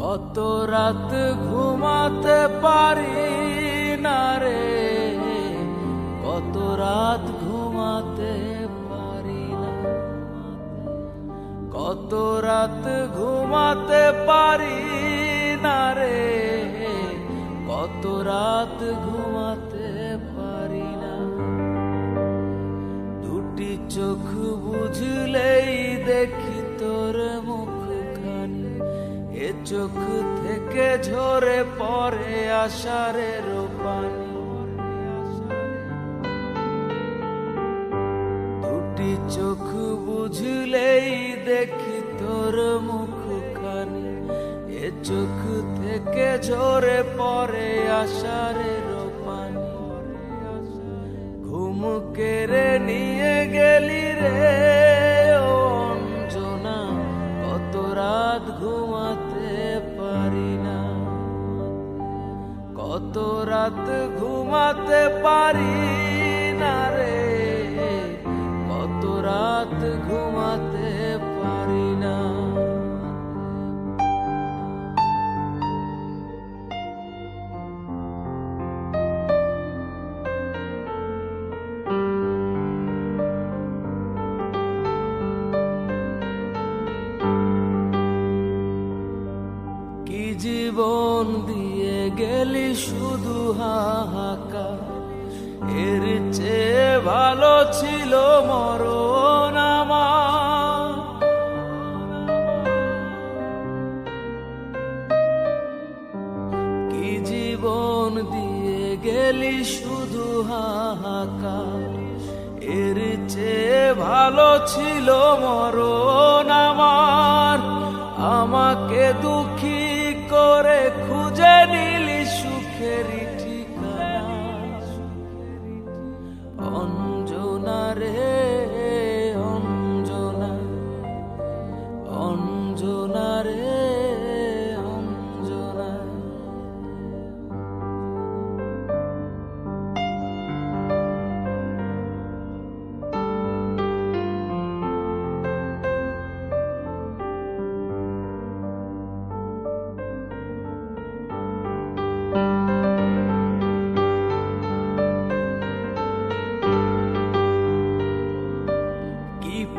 কত রাত ঘুমাতে পারি না রে, কত রাত ঘুমাতে পারি না, কত রাত ঘুমাতে পারি না রে, কত রাত ঘুমাতে পারি না। দুটি চোখ বুঝলেই দেখি তোর মুখখানি, এ চোখ থেকে ঝরে পড়ে আষাঢ়ের পানি। দুটি চোখ বুঝলেই দেখি তোর মুখখানি, এ চোখ থেকে ঝরে পড়ে আষাঢ়ের পানি। ঘুম কেড়ে নিয়ে গেলি রে ও অঞ্জনা, কত রাত ঘুমাতে পারি না, কত রাত ঘুমাতে পারি না রে, কত রাত ঘুমাতে পারি না। কি জীবন দিয়ে গেলি শুধু হাহাকার, এর চেয়ে ভালো ছিল মরণ আমার। কি জীবন দিয়ে গেলি শুধু হাহাকার, এর চেয়ে ভালো ছিল মরণ আমার। আমাকে দুঃখী করে খুঁজে নিলি সুখের ঠিকানা, অঞ্জনা রে অঞ্জনা, অঞ্জনা রে অঞ্জনা।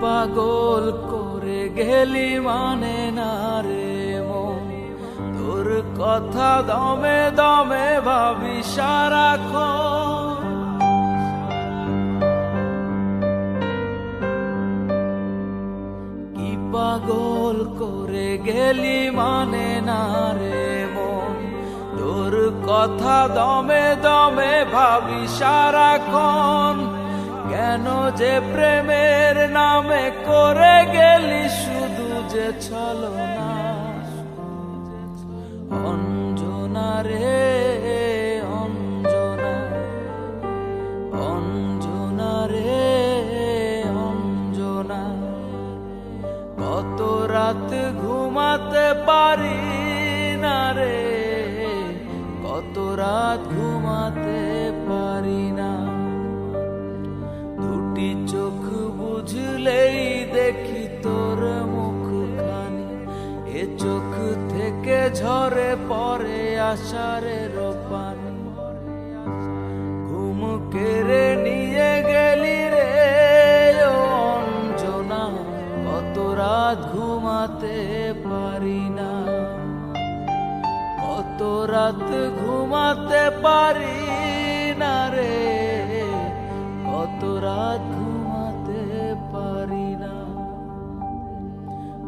পাগল করে গেলি মানে না রে মন, তোর কথা দমে দমে ভাবি সারাক্ষণ। কি পাগল করে গেলি মানে না রে মন, তোর কথা দমে দমে ভাবি সারাক্ষণ। কেন যে প্রেমের নামে করে গেলি শুধু যে ছলনা, অঞ্জনা রে অঞ্জনা, অঞ্জনা রে অঞ্জনা। কত রাত ঘুমাতে পারি না রে, কত রাত ঘুমাতে পারি না। দুটি চোখ বুঝলেই দেখি তোর মুখখানি, এ চোখ থেকে ঝরে পড়ে আষাঢ়ের পানি। ঘুম কেড়ে নিয়ে গেলি রে ও অঞ্জনা, কত রাত ঘুমাতে পারি না, কত রাত ঘুমাতে পারি না রে, কত রাত ঘুমাতে পারি না,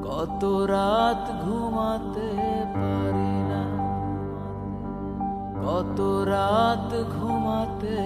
কত রাত ঘুমাতে পারি না, কত রাত ঘুমাতে